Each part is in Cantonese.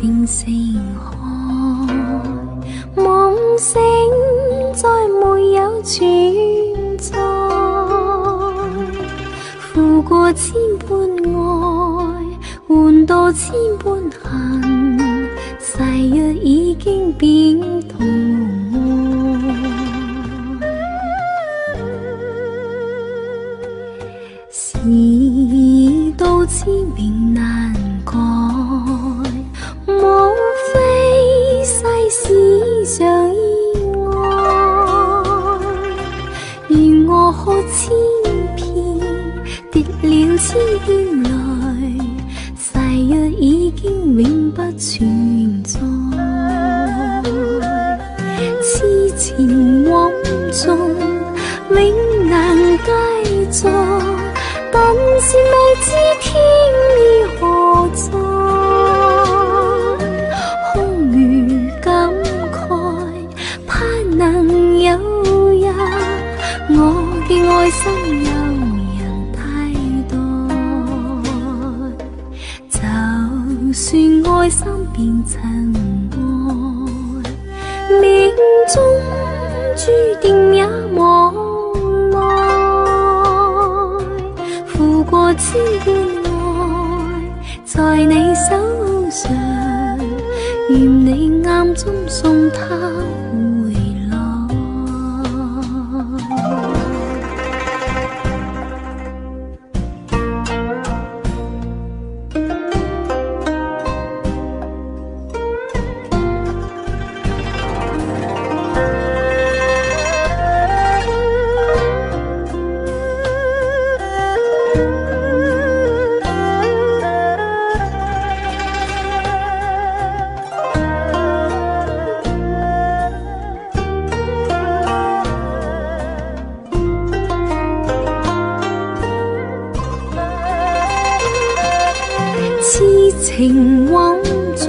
星星海，梦醒再没有存在，付过千般爱，换到千般恨，誓约已经变痛爱，事到知明难改，莫非世事上意外，如我可千遍跌了千遍泪，誓约已经永不存在，痴情枉纵永难继续，但是未知天意何在，空余感慨，盼能有日我嘅愛心有人替代，就算愛心變塵埃，命中注定也無奈，付過千般愛，在你手上，願你暗中送他回來。痴情枉縱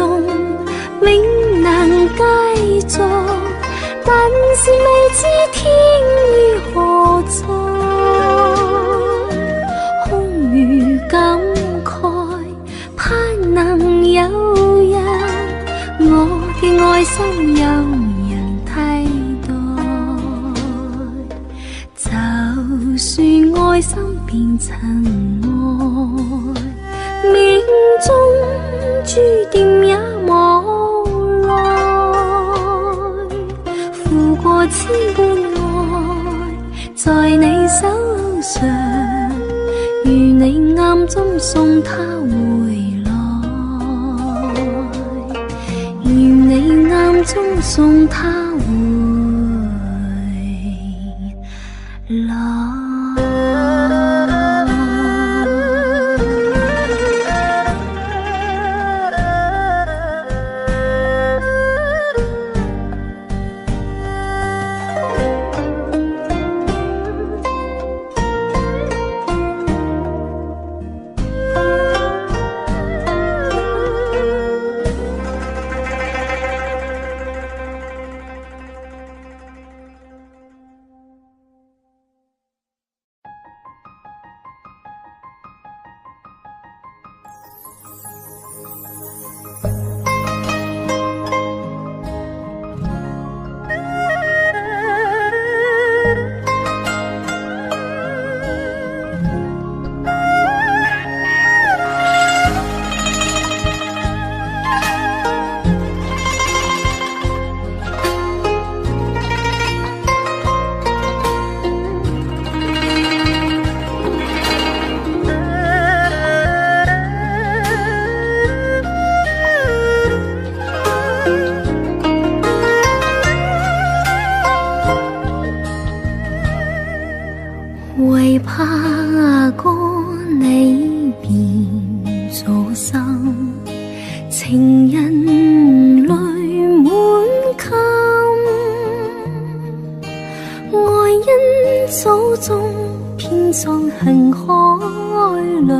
永難繼續，但是未知天意何在，空餘感慨，盼能有日我嘅愛心有人替代，就算愛心變塵埃，命中注定也無奈，付過千般愛，在你手上，如你暗中送他回來，如你暗中送他回來。為怕過你變咗心，情人淚滿襟，愛因祖宗編葬恨海裏，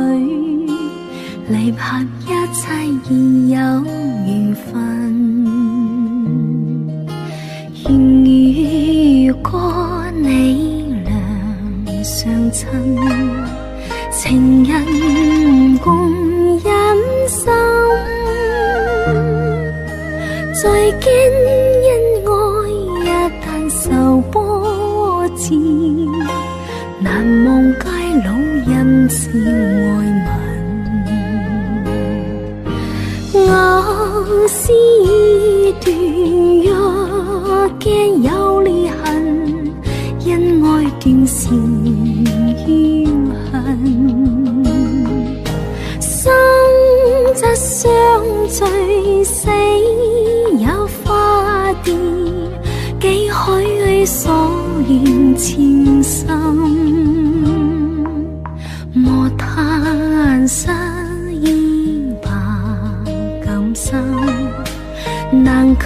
離合一切已有緣分。如果你倆相親，情人共忍心，事，难忘街老人慈爱问。我是段若驚有裂痕，因愛斷是怨恨。生則相聚，死有化蝶，幾許所願前心。莫嘆失意吧，今生難求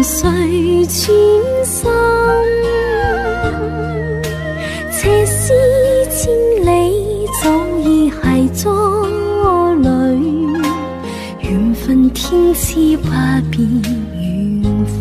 誰全心。斜思千里，早已繫咗淚。緣分天賜不變緣分。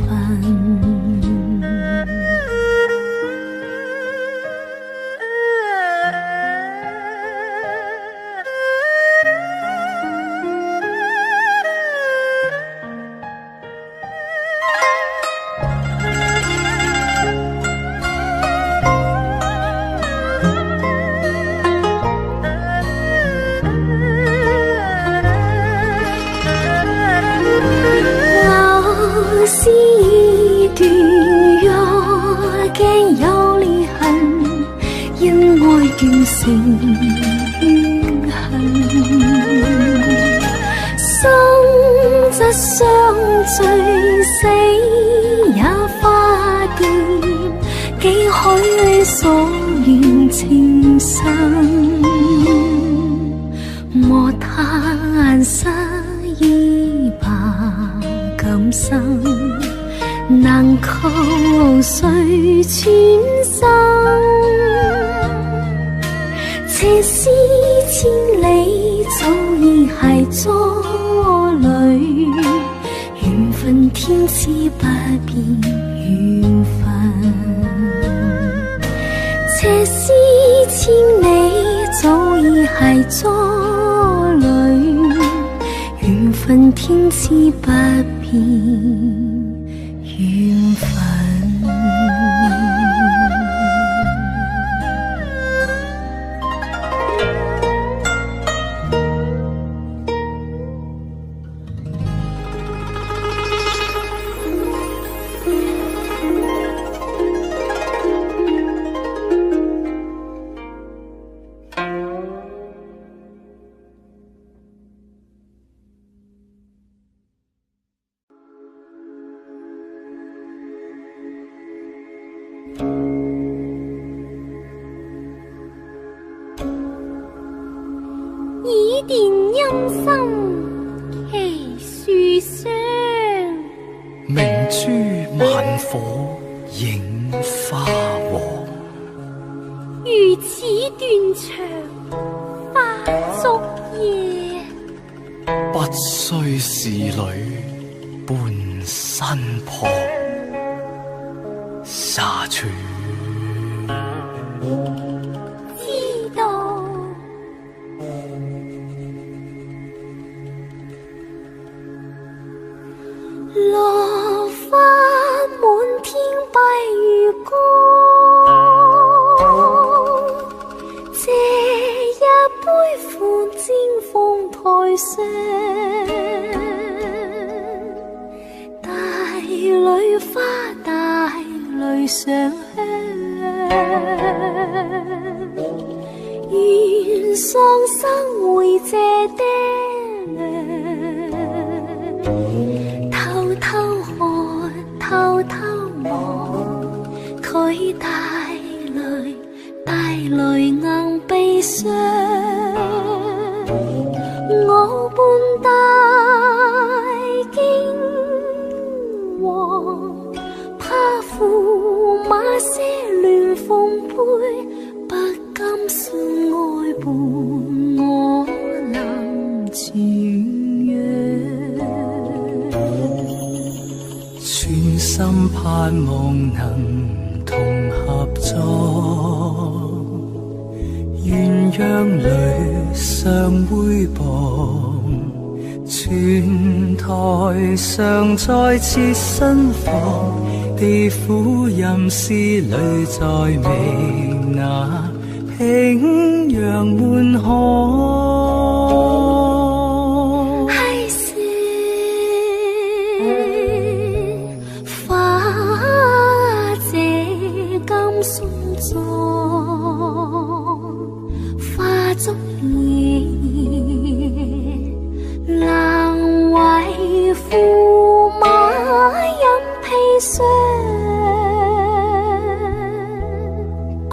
是段若驚有裂痕，因愛斷成怨恨。生則相聚，死也化蝶，幾許所願情深。莫嘆失意吧，今生難求誰全心。斜思千里，早已繫咗淚。緣分天賜不變緣分。斜思千里，早已繫咗淚。緣分天賜不變緣分。以電音心其樹上，明珠萬火映花黃。如此斷腸花燭夜，不須仕女伴身旁，沙處知道落花滿天蔽月光，這一杯苦煎鳳台上，大蕊花大淚上香，願喪生會謝爹娘。偷偷看，偷偷望，佢帶淚硬悲傷。我伴大驚惶，怕駙馬些亂奉陪，不甘心愛伴我能傳揚。專心盼望能同合作，鴛鴦裏相會傍，全台上再設新房，地府吟诗里再未那平阳门海，还是花这金松中，花烛夜，难为驸马饮砒霜。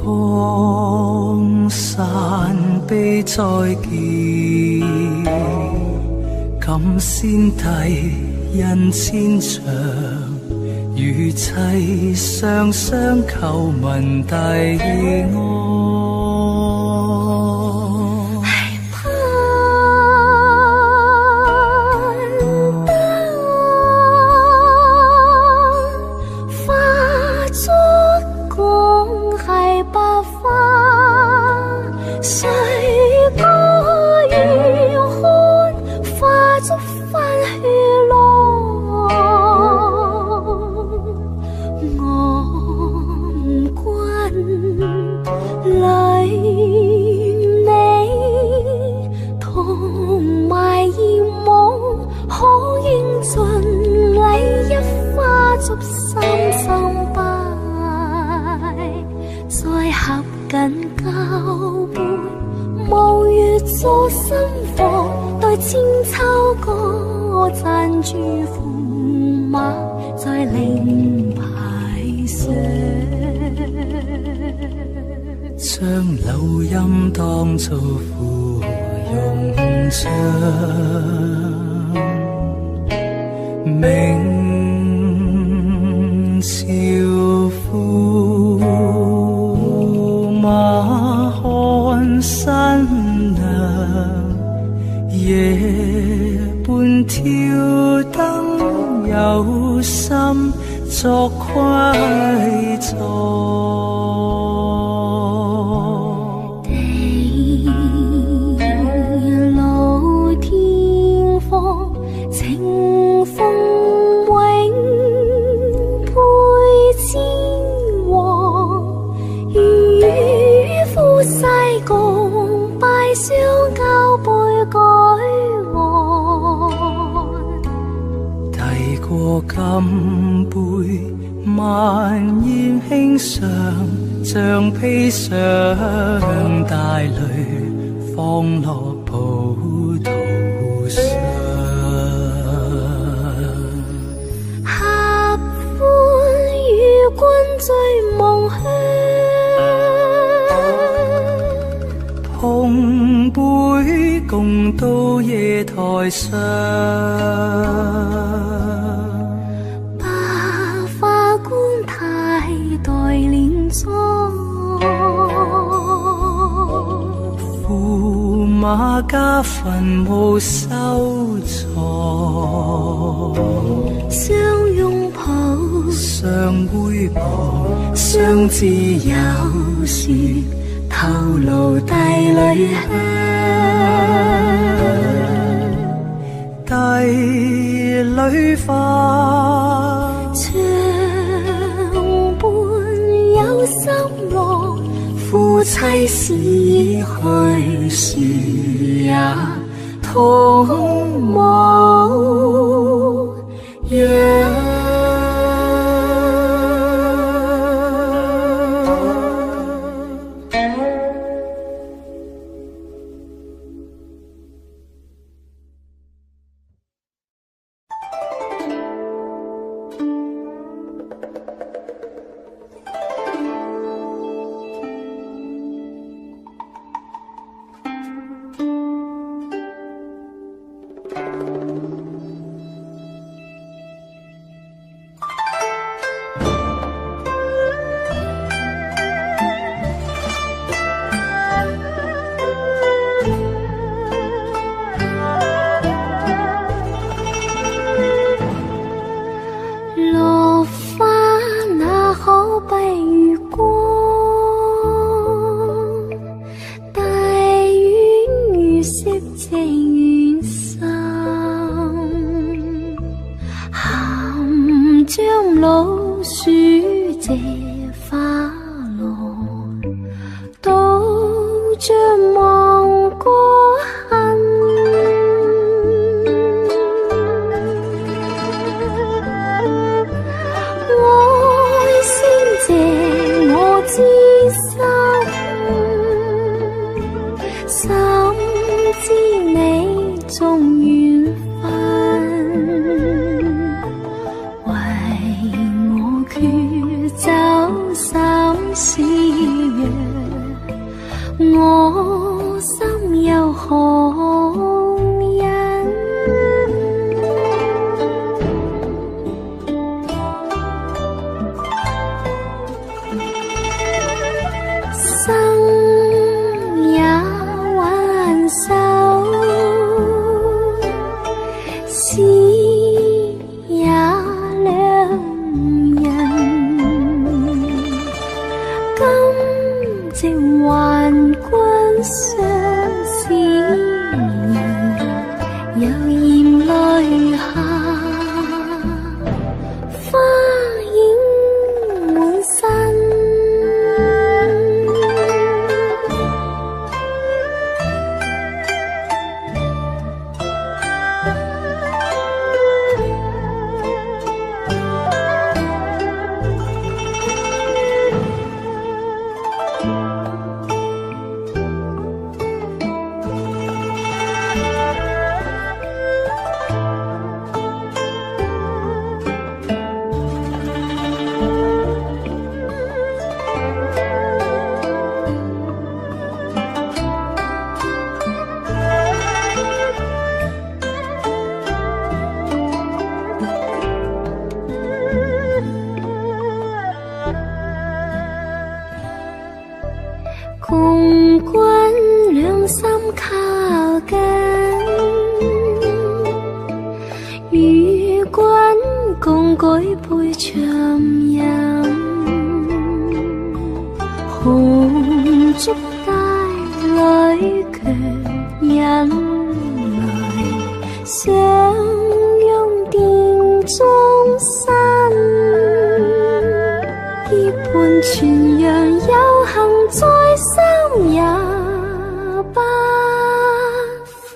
江山悲再见，感先帝印千丈，与妻上相求闻帝安。将柳荫當做芙蓉帳，明朝驸馬看新娘，夜半挑燈有心作窺藏。金杯萬艷輕上，像披上大淚放落葡萄上。合歡與君醉夢鄉，碰杯共到夜台上。驸馬家墳墓收藏，相擁抱，相會抱，相知有時透露帝女香。帝女花，長伴有心樂。夫妻是去時也同模樣。像望过恨。爱先借我之心，心知你重缘分，为我缺走心思若，我心有何因？生也挽手，死也两人。今夕还君相思人，又嫌泪下，花影满身。共君兩心靠近，與君共舉杯長飲，紅燭帶裏卻引來相擁殿中身，結伴傳揚有幸在心也不分。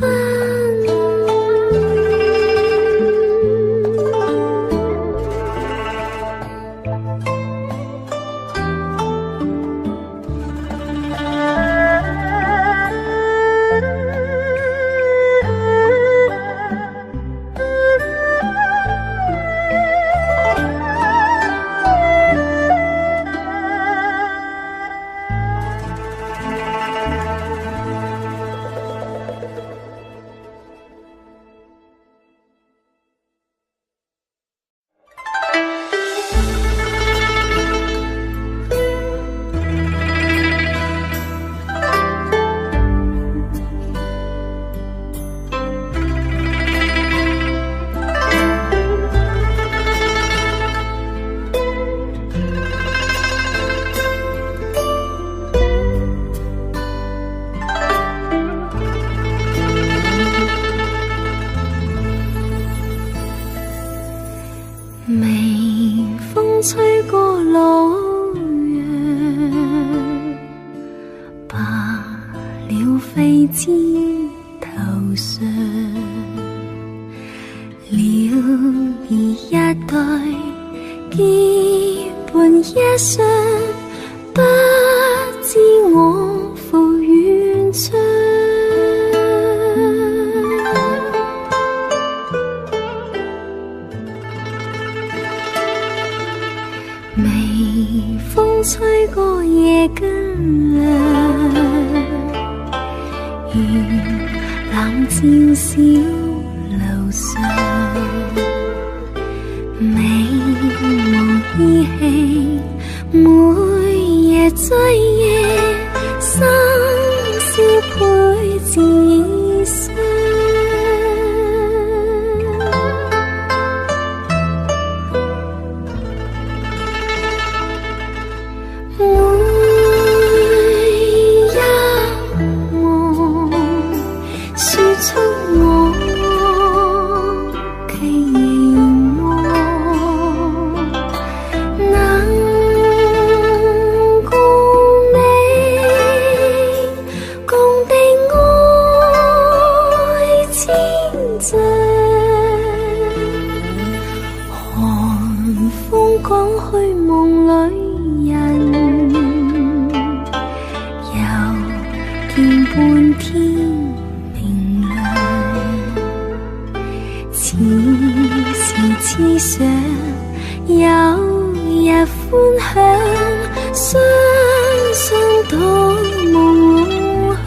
微風吹過老楊，罷了飛枝頭上，了兒一對結伴一雙，不知我赴遠窗。微風吹過夜更涼，願冷照小樓上，美無依稀，每夜追夜，心思配自傷。半天明亮。此時此想，有日歡享，雙雙到夢鄉。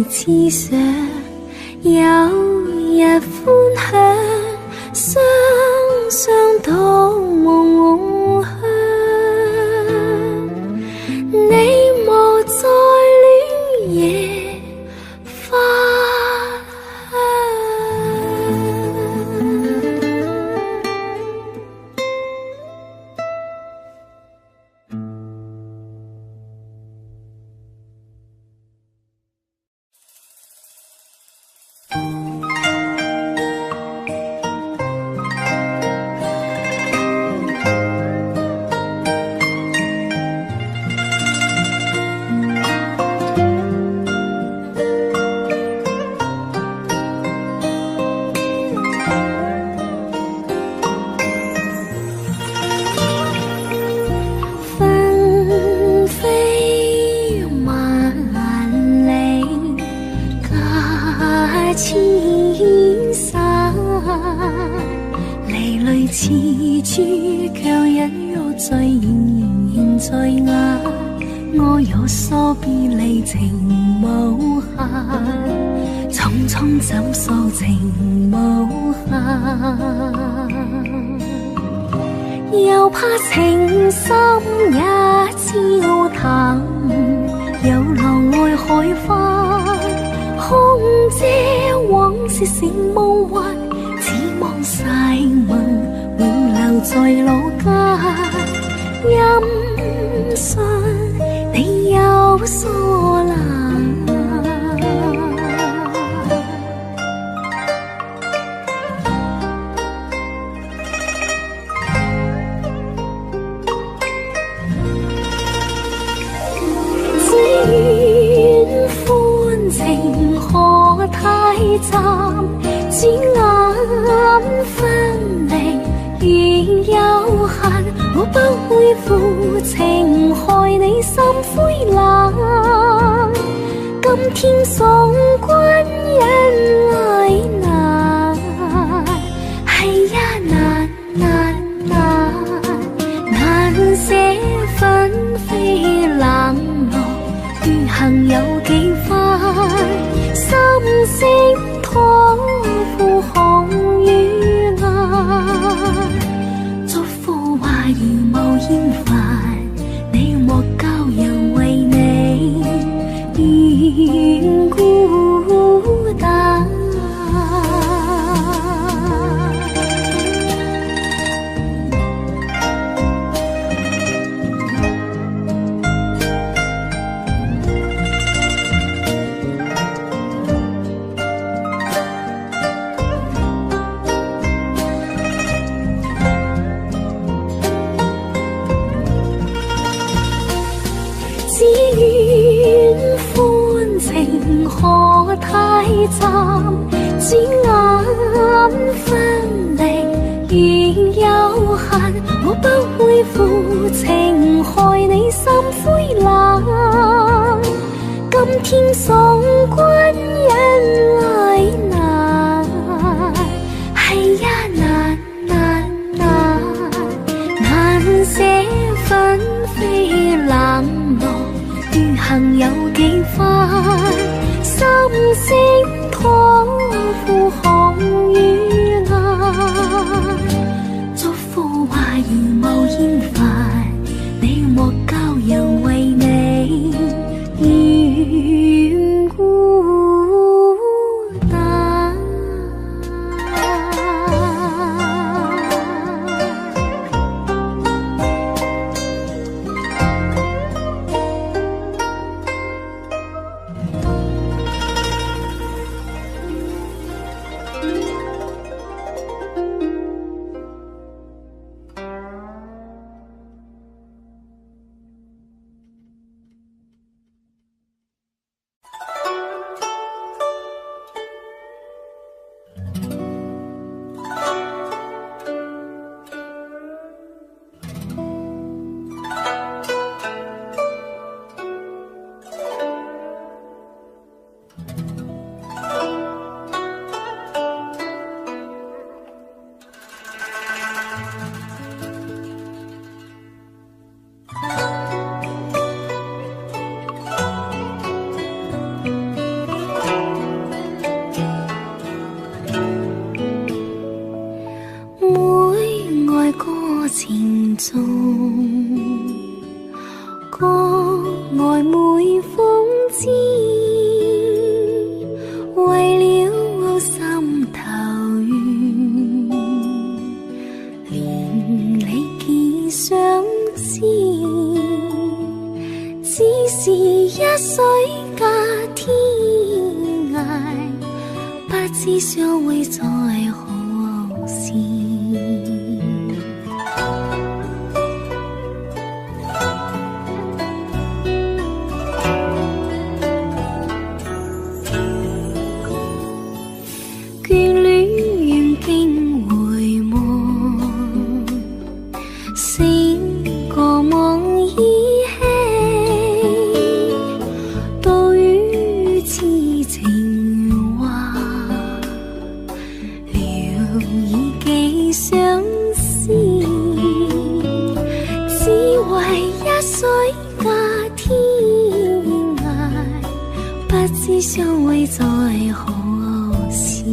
此想有日歡享，雙雙到夢鄉。你莫再戀夜花似珠卻隱約在仍然在眼，我有疏別離情無限，匆匆走數情無限，又怕情深也照淡，有浪愛海翻，空遮往事成夢幻，只望逝夢永留在老家，音訊你有疏懶，只願歡情可太暫，只眼分離仍有限，我不會負情害你心灰冷。今天送君人來難，係呀難難難，難捨紛飛冷落，餘行有幾番，心聲託付紅與顏。遙無厭煩，你莫教人為你願孤單。只願歡情可太暫，只眼分離仍有限，我不會負情害你心灰冷。今天送君人來難，係呀難難難，難捨紛飛冷落，餘行有幾番，心聲託付紅與顏。祝福話遙無厭煩，你莫教人為你歌爱每风知，为了心头怨，连理结相思，只是一水隔天涯，不知相會在何時。眷戀願經回望，醒個夢依稀，到於痴情話，聊以寄相思，只為一水隔天涯，不知相會在何時。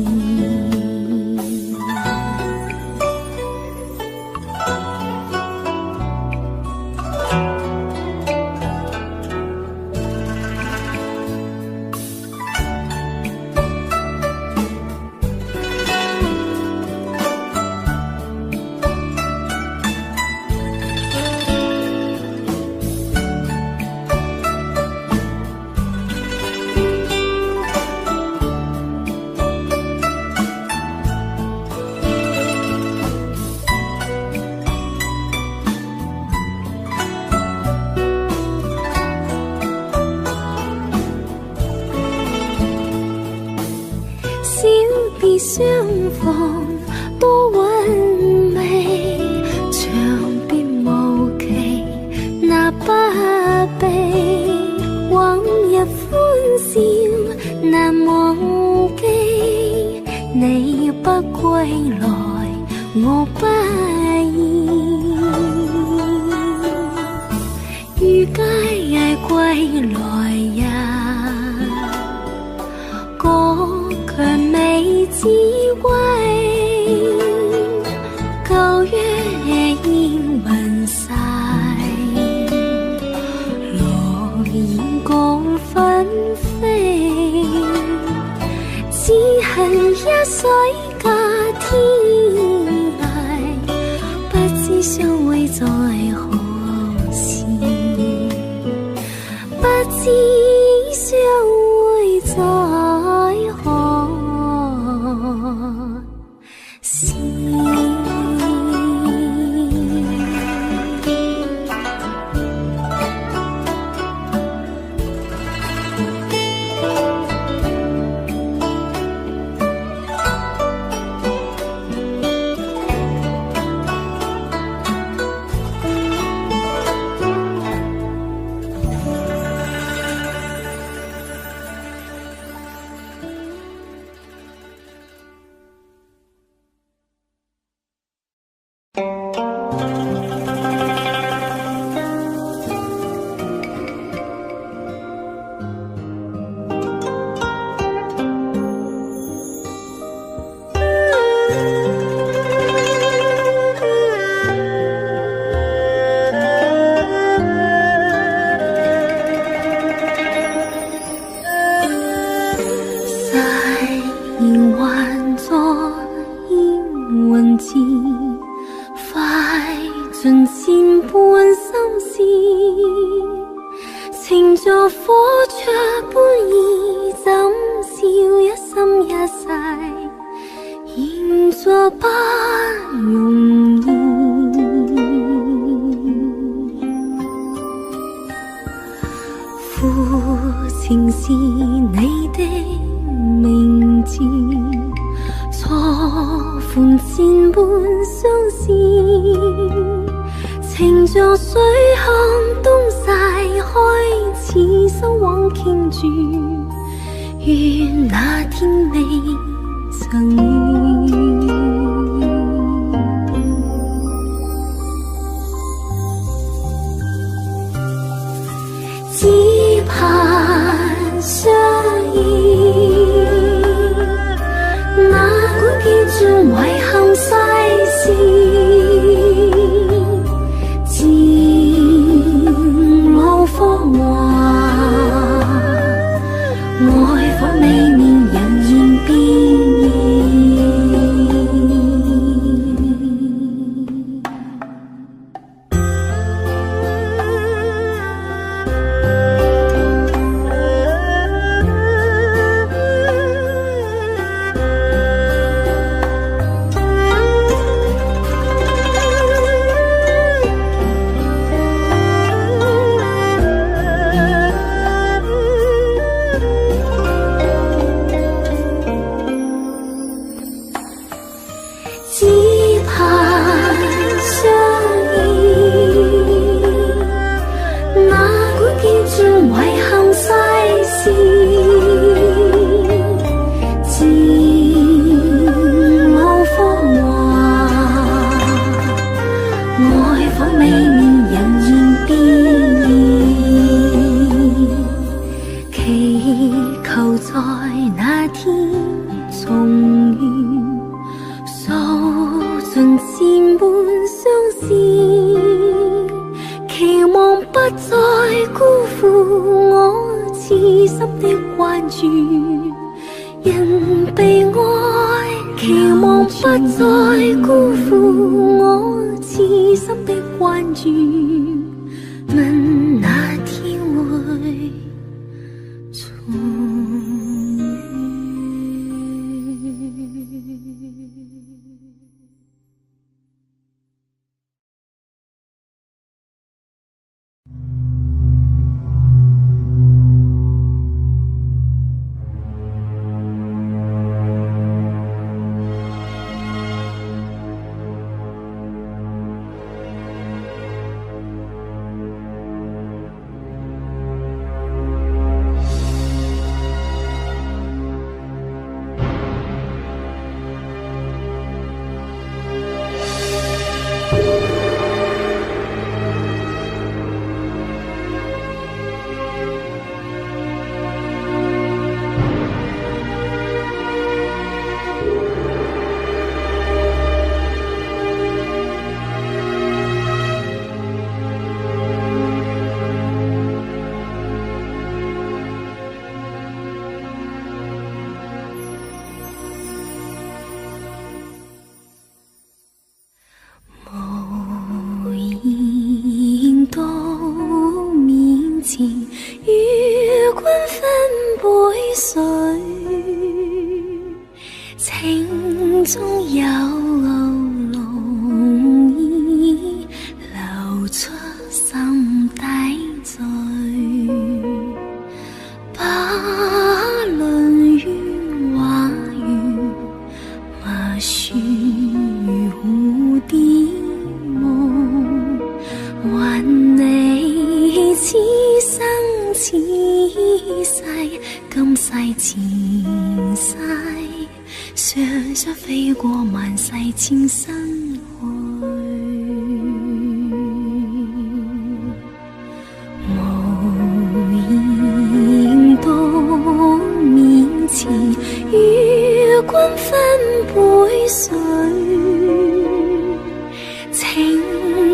小別相逢多韻味，長別無期那不避，往日歡笑難忘記，你不歸來我不意，於街嗌歸來呀，卻未知歸，舊約已雲晒，落雁各紛飛，只恨一水隔天涯，不知相會在何時，不知相會在何時。盡千般心思，情在火灼般意，怎笑一心一世，現在不容易。負情是你的名字，錯款千般相思，情像水向東逝，開始收往傾注，願那天未曾遇。只盼相依，哪管見盡遺憾世事，負我痴心的關注。人被愛，期望不再辜負我痴心的關注。問哪天會重情深去，無言到面前，與君分杯水，情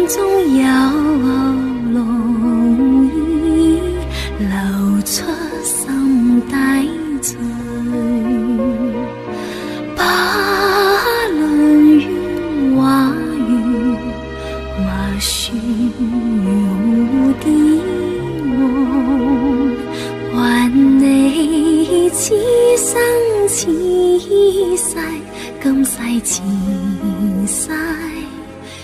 中有濃意流出心底醉。此世今世前世，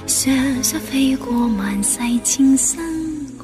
常常飛過萬世千生去。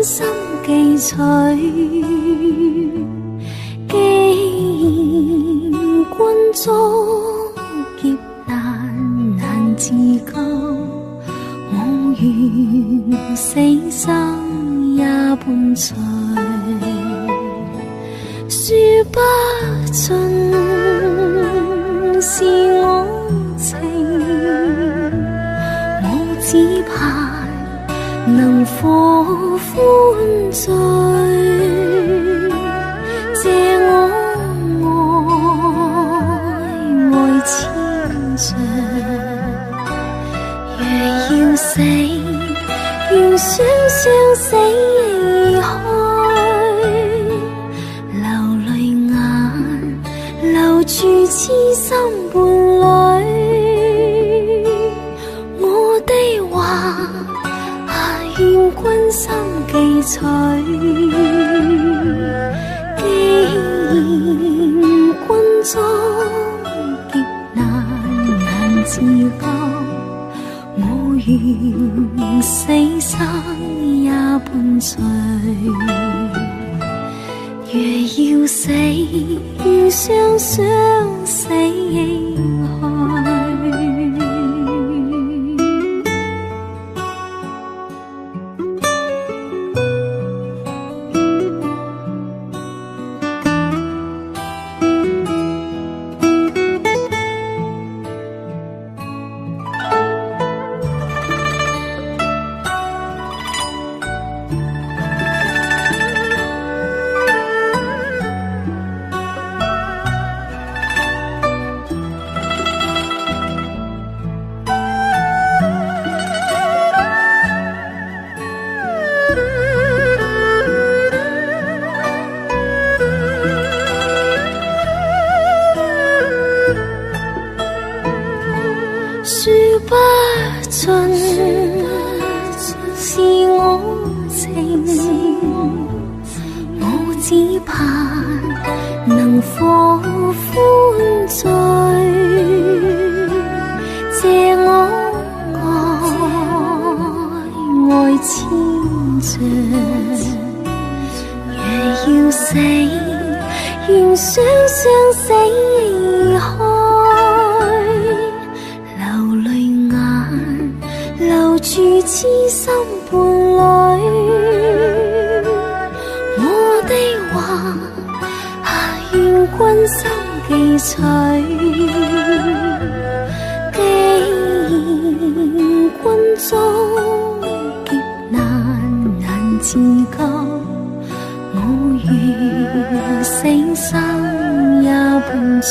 心記取。既然君遭劫難自救，我願死生也伴隨。說不盡是我情，我只盼能獲歡醉，借我愛千丈。若要死，願雙雙死去，流淚眼留住痴心伴侶。我的話願君心記取。既然君遭劫難自救，我願死生也伴隨。若要死，願雙雙死去。說不盡是我情，我只盼能獲歡醉，借我愛千丈。若要死，願雙雙死去。留住痴心伴侶，我的話願君心記取。既然君遭劫難自救，我願死生也伴隨。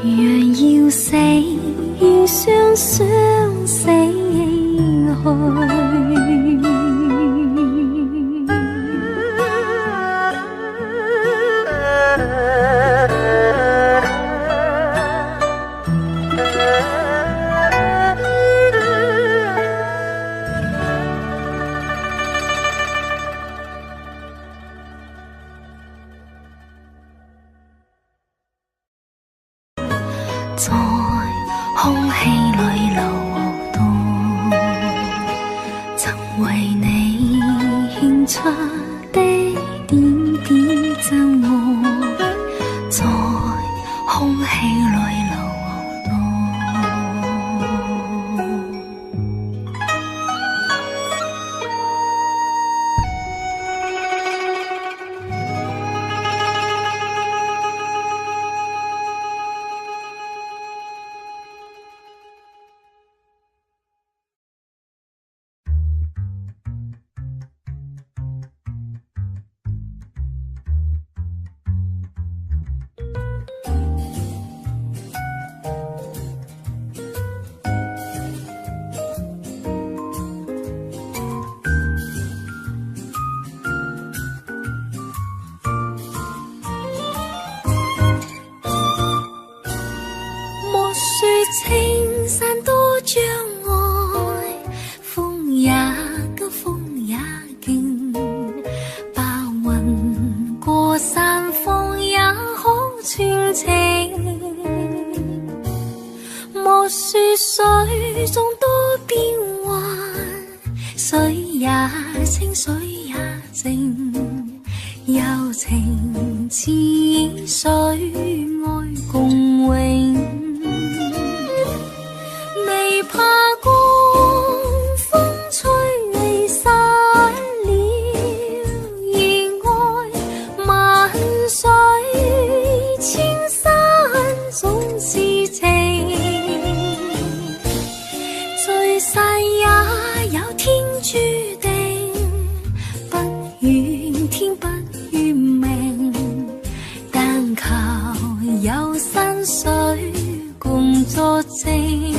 若要死，願雙雙死去。在空氣裏流動，曾為你獻出的點點周末，在空氣裏流動。有天注定，不怨天不怨命，但求有山水共作證。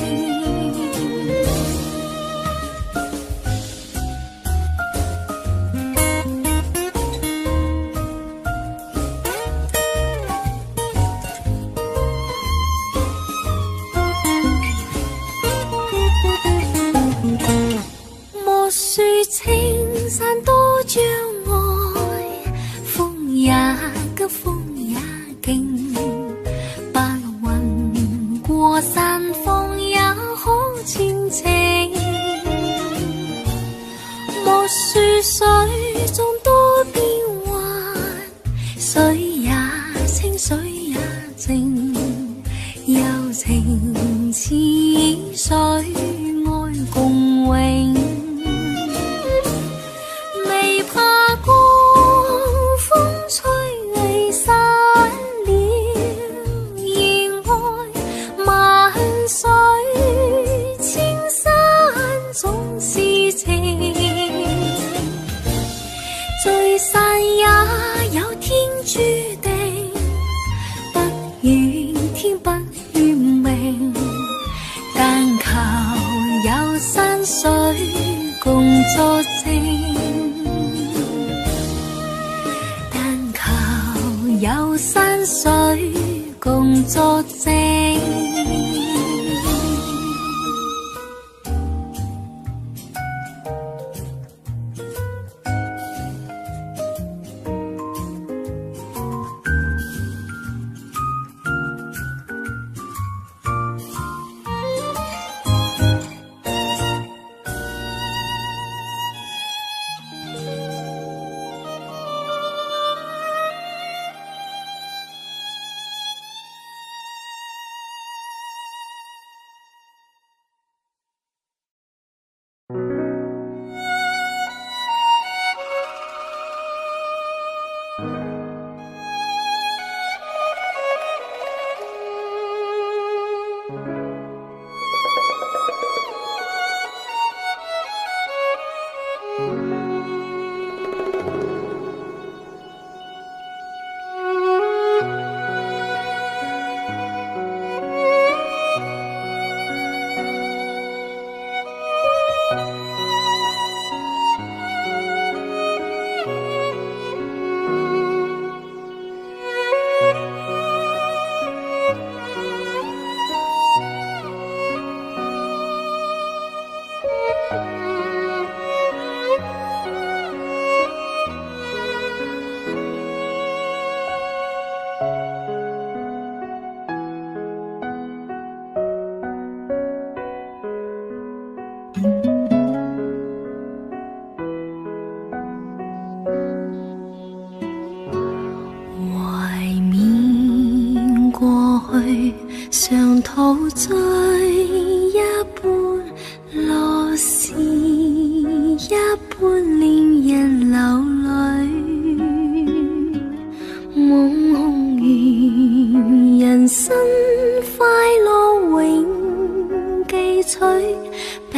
莫說青山多障礙，風也急風也勁，白雲過山峰也可傳情。莫說水中多變幻，水也清水也靜，柔情似水愛共榮。未怕光風吹離散了，熱愛萬水千山總是情。聚散也有天注定，不怨天不怨命，但求有山水共作證，但求有山水共作證。常陶醉一般，樂事一般，令人流淚。夢紅緣，人生快樂永記取，悲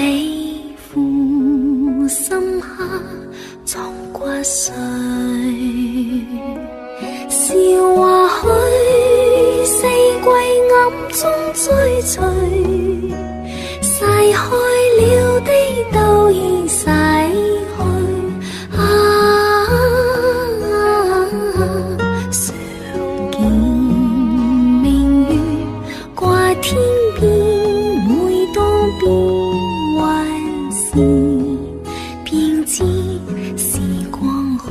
負深刻藏骨髓。笑話許四季暗中追隨，逝開了的都已逝去。常見明月掛天邊，每當變幻時，便知時光去。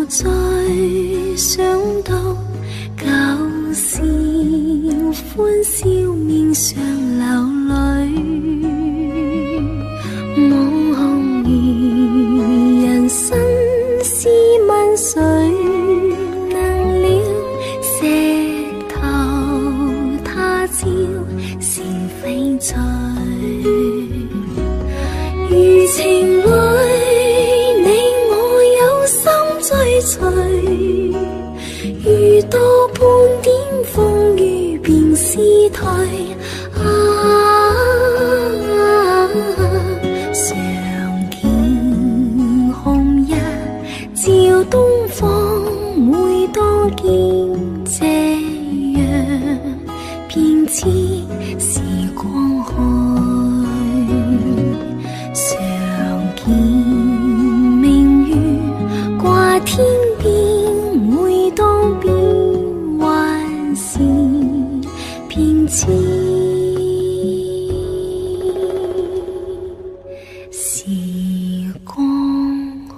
再想到舊時歡笑面上流淚，望紅顏人生試問誰能了石頭他朝是翡翠，如情侶你我有心追隨，遇到半點風雨便思退。常見紅日照東方，每當見這樣，便知時光去。常見明月掛天邊，每當變幻時，便知時光去。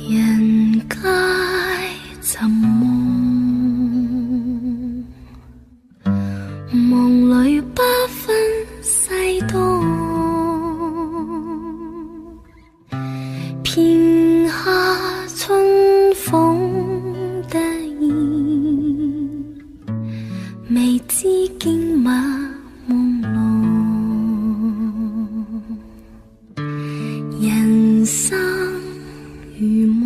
人皆尋夢，夢裏不分西東，片刻春風得意，未知經脈朦朧，人生如夢，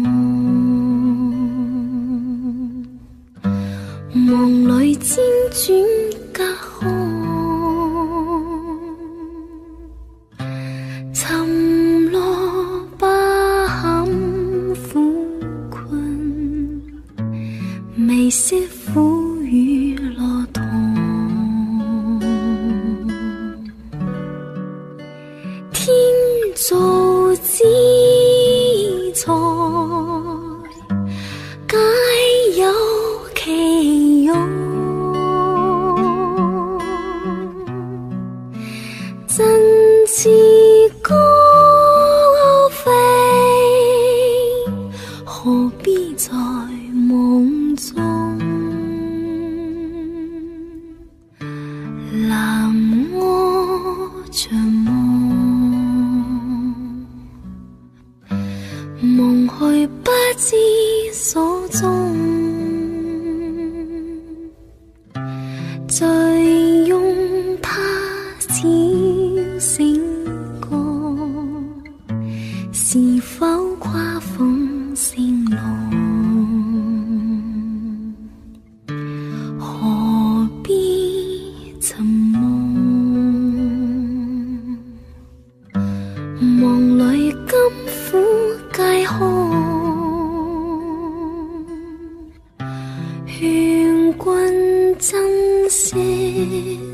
夢裏輾轉隔空，沉落不堪苦困，未識苦與樂同，天造之材皆有其用，真知高飛，何必在夢中？南柯長夢，夢去不知所蹤，醉擁他朝醒過，是否跨鳳成龍？何必尋夢？夢裏甘苦皆空，勸君珍惜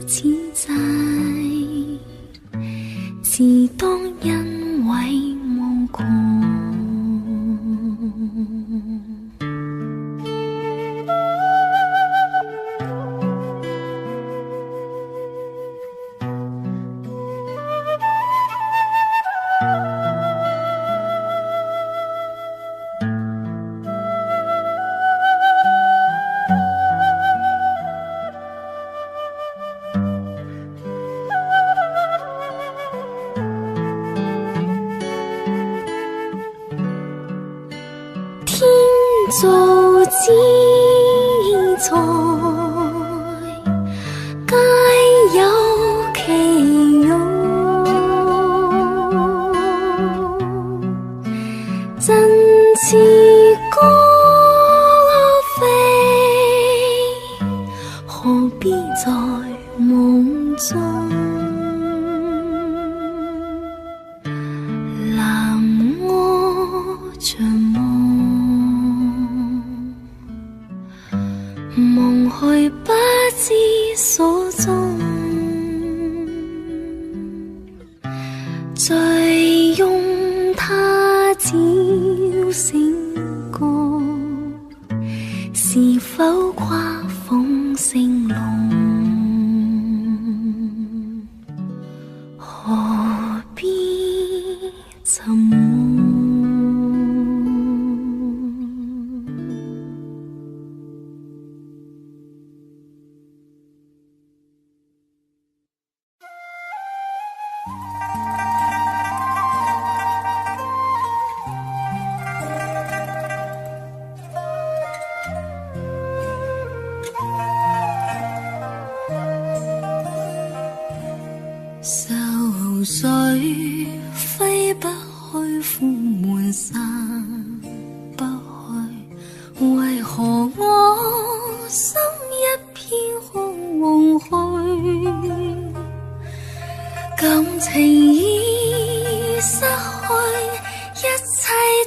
此際，自當欣慰無窮。造之在，皆有其用。真似歌飛，何必在夢中？南柯長夢，夢去不知所蹤。醉用他朝醒過，是否跨鳳聲龍？何必沉悶？愁緒揮不去，苦悶散不去，為何我心一片空虛？感情已失去，一切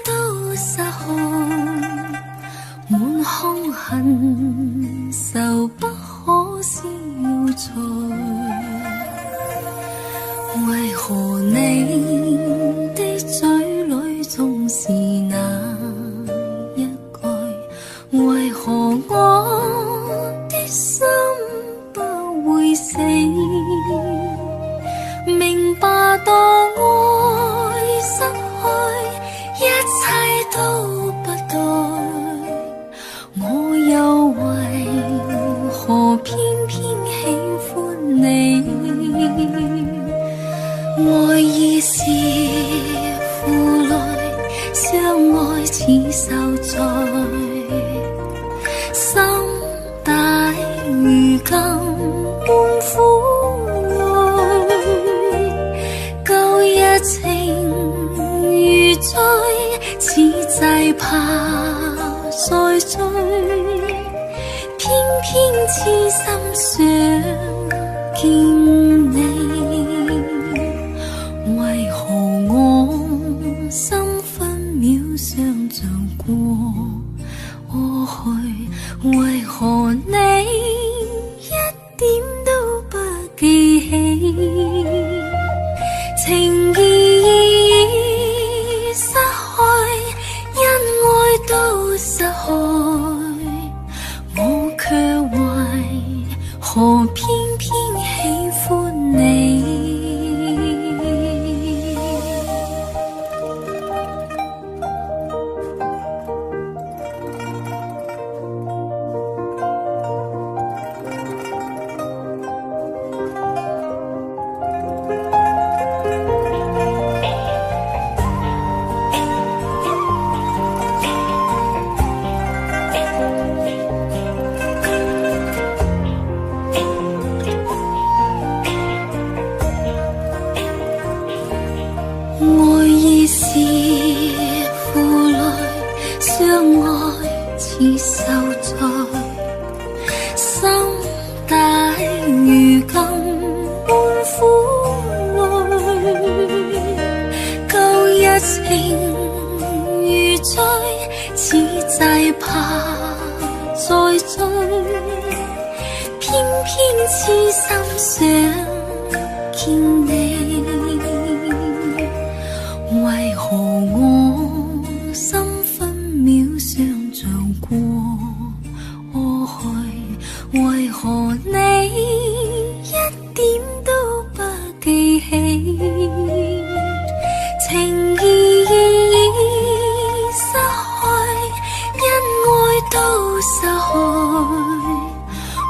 都失去，滿腔恨愁不可消除。為何你的嘴裏總是那一句？為何我的心不會死？明白當愛失去，一切都不對，我又為何偏偏喜歡你？愛意是負累，相愛似受罪，心大如今滿苦淚，舊日情如醉，此際怕再追，偏偏痴心想見你。為何我心分秒想像過過去？為何你一點都不記起？情義已失去，因愛都失去，我卻為何偏偏喜歡你？愛意是負累，相愛似受罪，心大如今滿苦淚，舊日情如醉，此際怕再追，偏偏痴心想見你。為何我心分秒想像過過去？為何你一點都不記起？情義已失去，因愛都失去，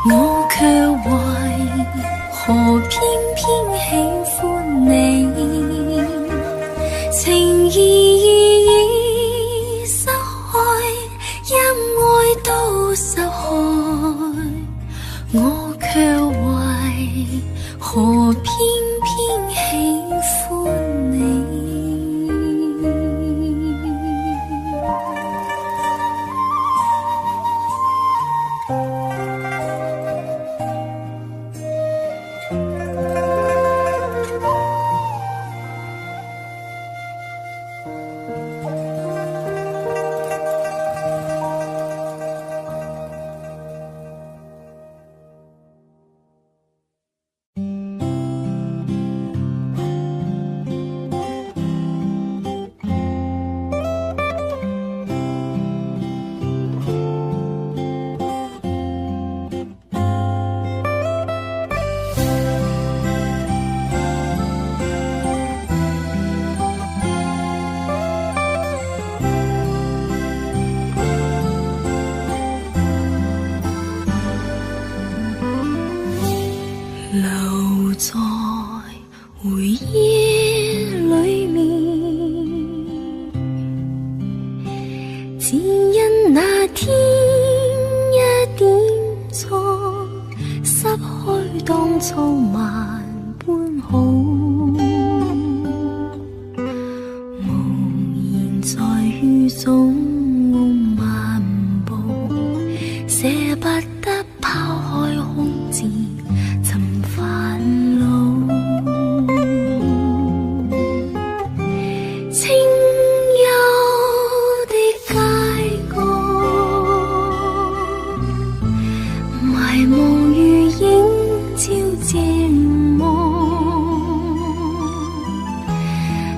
我卻為何偏偏喜歡你？情義已失去，因愛都失去。何偏偏喜歡你？留在回憶裏面，只因那天一點錯，失去當初萬般好，無言在雨中漫步，捨不得拋開空自尋煩惱，清幽的街角，迷霧如影照漸望，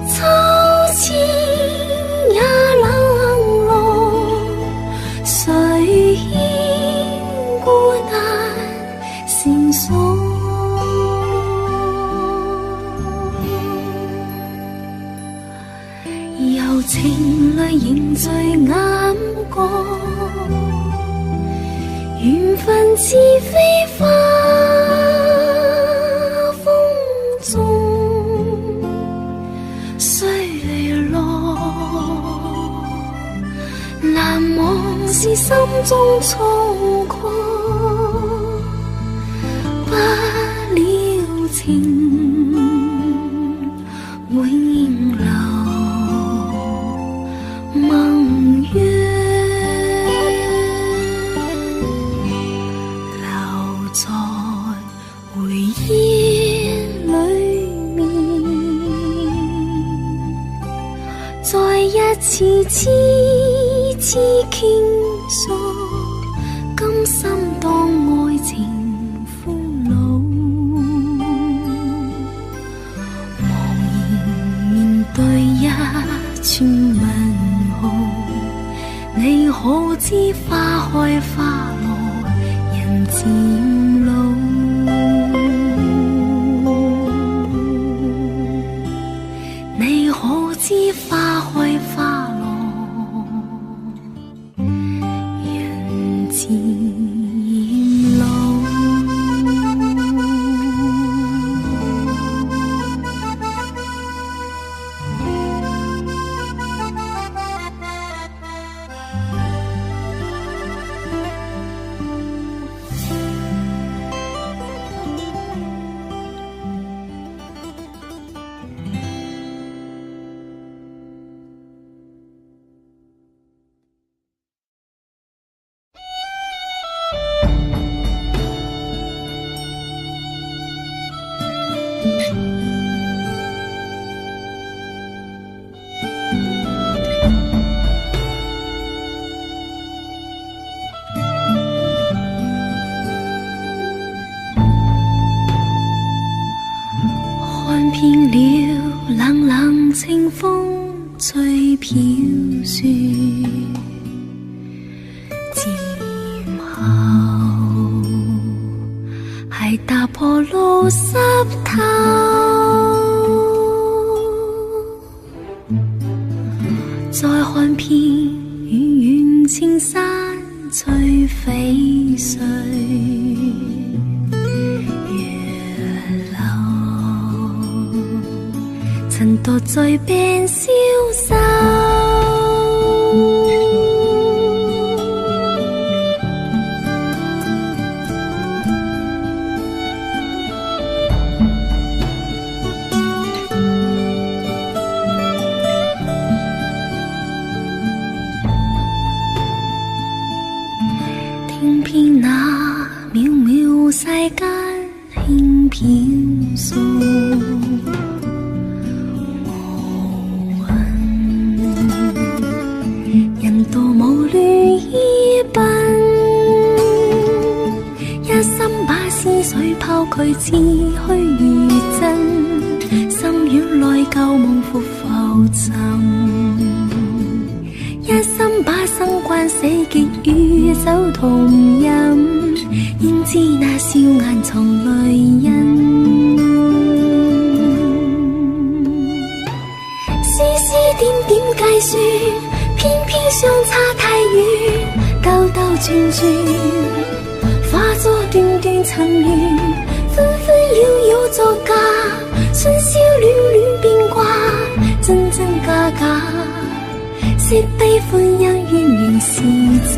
秋千也冷落，誰牽孤單線索？柔情淚凝聚眼角，緣分似飛花風中，雖離落，難忘是心中衝過，不了情永留。盟約留在回憶裏面，再一次痴痴傾訴，甘心當愛情俘虜，茫然面對一串問號，你可知花開花落人漸老，你可知花開花落人漸老。看遍了冷冷清風吹飄雪，漸後係踏破路濕透，再看遍遠遠青山翠翡翠，曾獨醉病消瘦，訴。無魂，人道無戀依奔，一心把思緒拋拒，似虛如真。心軟內舊夢復浮沉，一心把生關死結與酒同飲，應知那笑顏藏淚印。絲絲點點計算，偏偏相差太遠，兜兜轉轉，化作段段塵緣，紛紛擾擾作假，春宵戀戀變卦，真真假假，惜悲歡欣淵源是渣。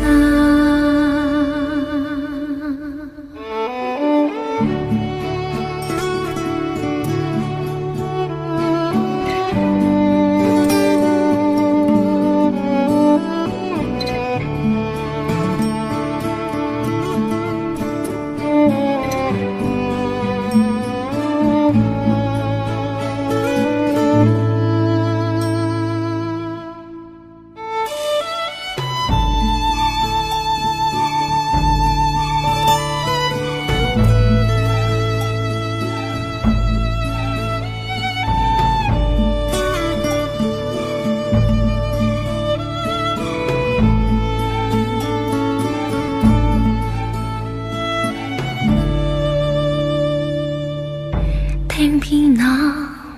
聽遍那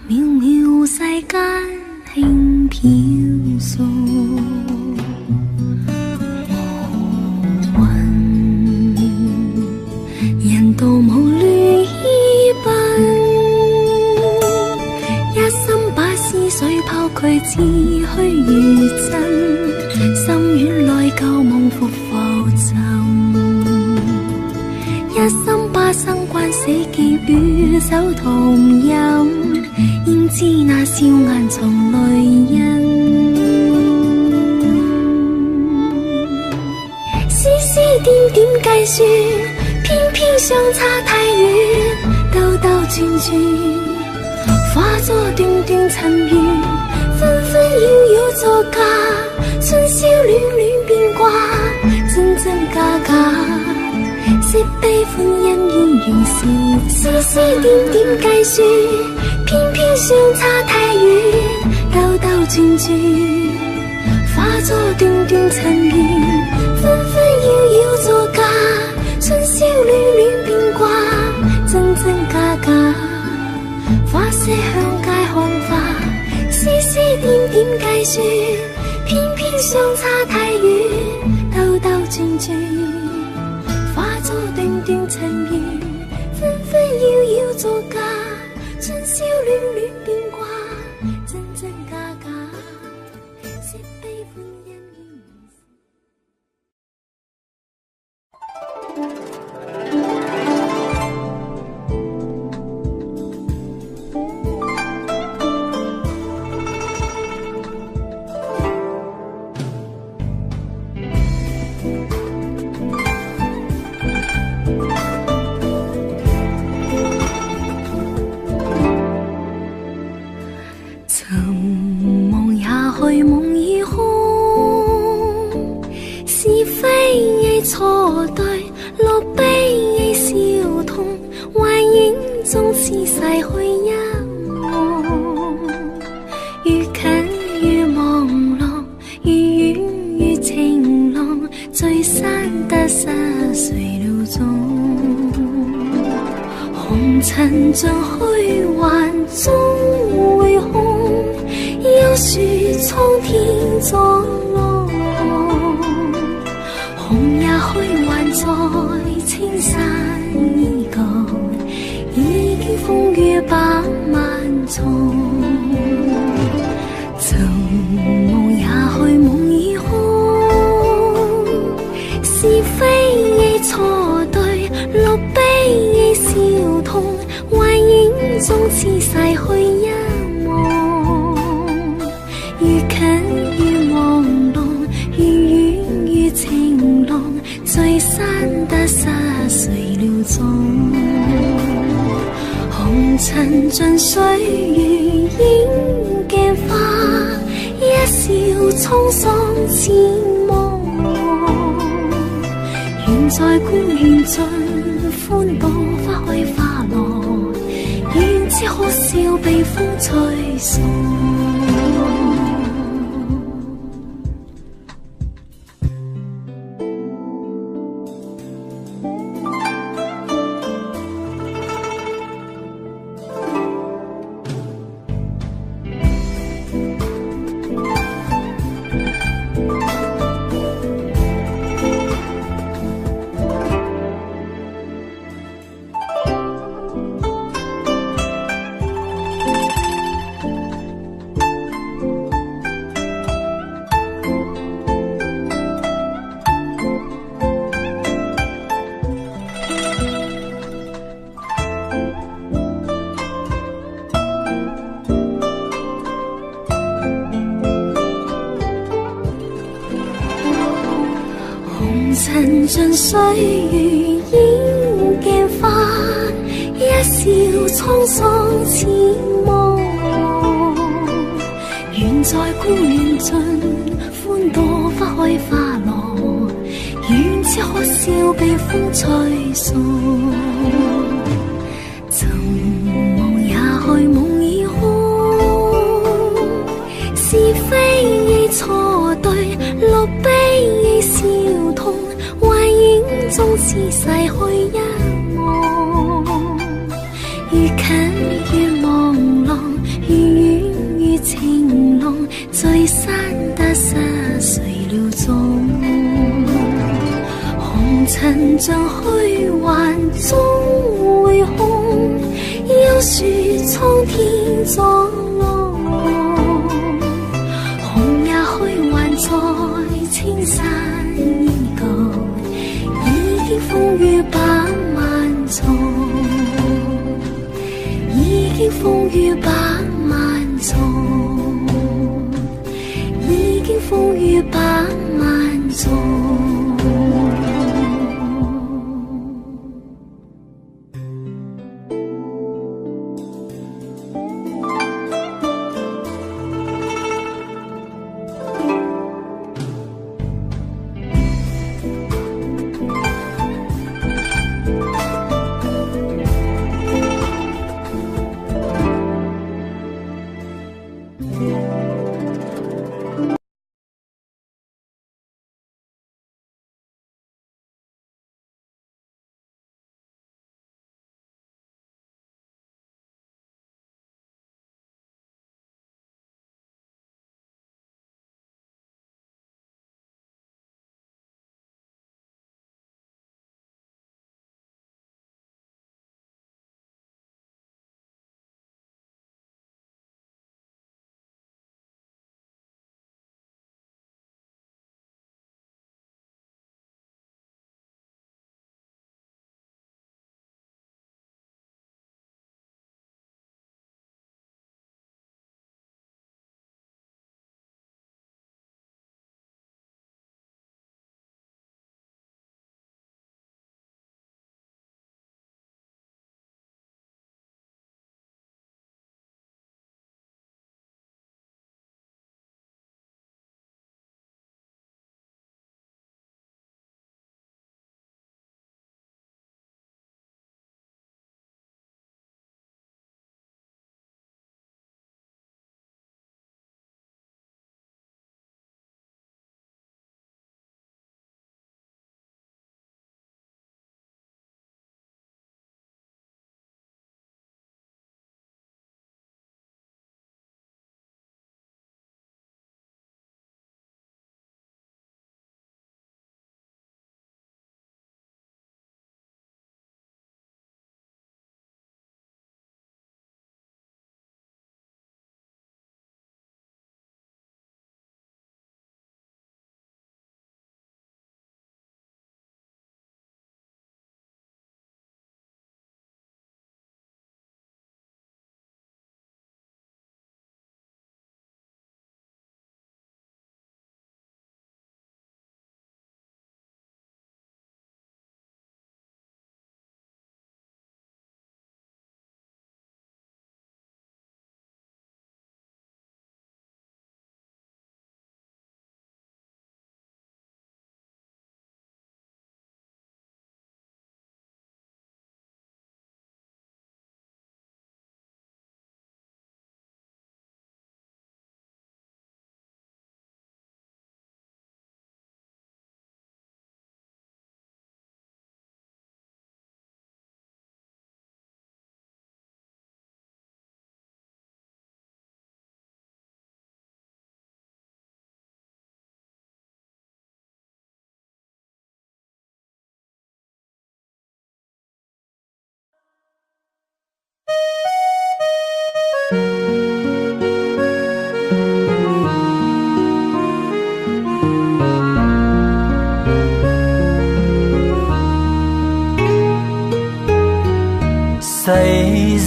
渺渺世間輕飄掃，無魂，人道無戀依奔，一心把思緒拋拒，似虛如真。心軟內舊夢復浮沉，一心把生關死結與酒同飲，應知那笑顏藏淚印。絲絲點點計算，偏偏相差太遠，兜兜轉轉，化作段段塵緣，紛紛擾擾作假，春宵戀戀變卦，真真假假，惜悲歡欣淵源是。絲絲點點計算，偏偏相差太遠，兜兜轉轉，化作段段塵緣，紛紛擾擾作假，春宵戀戀變卦，真真假假，花些向街看花。絲絲點點計算，偏偏相差太遠，兜兜轉轉，化作段段塵緣，紛紛擾擾作假，春宵戀戀變卦，真真假假，惜悲歡欣淵源。錯對落悲笑痛，幻影中似逝去一夢，愈近愈朦朧，愈遠愈晴朗，聚散得失誰料中，紅塵像虛幻終會空，幽樹蒼天作浪，紅也虛幻在青山依舊，已經風雨百萬重。曾夢也去夢已空，是非亦錯對，落悲亦笑痛，幻影中似逝去一夢，愈近愈朦朧，愈遠愈晴朗，聚散得失誰料中，紅塵尘盡歲月煙鏡花，一笑滄桑似夢。願在孤園盡歡度花開花落，願只可笑被風吹送。塵盡歲月煙鏡花，一笑滄桑似夢。願在孤園盡歡度花開花落，願只可笑被風吹送。尋夢也去夢已空，是非已錯對，落悲已笑痛。終是逝去一夢，愈近愈朦朧，愈遠愈情濃，聚散得失誰料中？紅塵像虛幻終會空，要說蒼天作弄，紅也虛幻在青山依舊。風雨百萬重，已經風雨百萬重，已經風雨百萬重。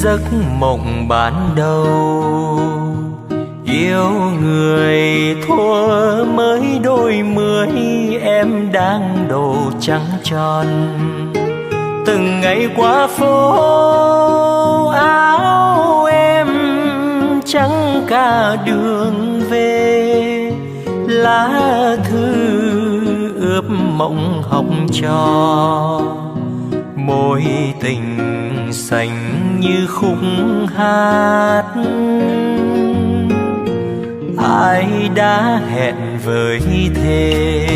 giấc mộng ban đầu. Yêu người thua mới đôi mươi, em đang độ trắng tròn. Từng ngày qua phố áo em trắng cả đường về, lá thư ướp mộng học trò. Môi tình xanh như khúc hát, ai đã hẹn với thề,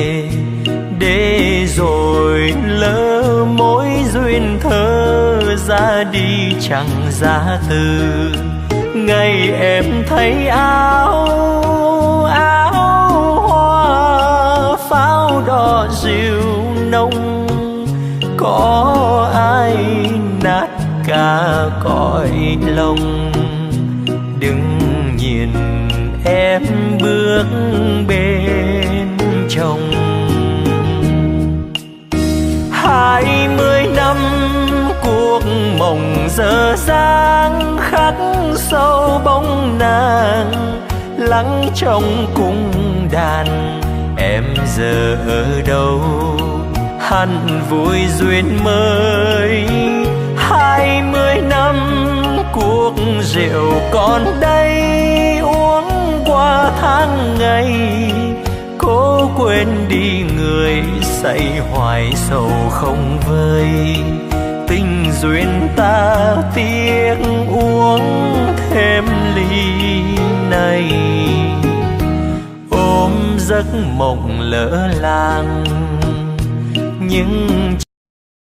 để rồi lỡ mối duyên thơ ra đi chẳng ra từ. Ngày em thấy áo hoa pháo đỏ dịu nồng, có ai nát cả cõi lòng. Đừng nhìn em bước bên chồng. 20 năm cuộc mộng dở dang, khắc sâu bóng nàng lắng trong cung đàn. Em giờ ở đâu hẳn vui duyên mới. 20 năm cuộc rượu còn đây, uống qua tháng ngày. Cố quên đi người say hoài sầu không vơi. Tình duyên ta tiếc uống thêm ly này. Ôm giấc mộng lỡ làng nhưng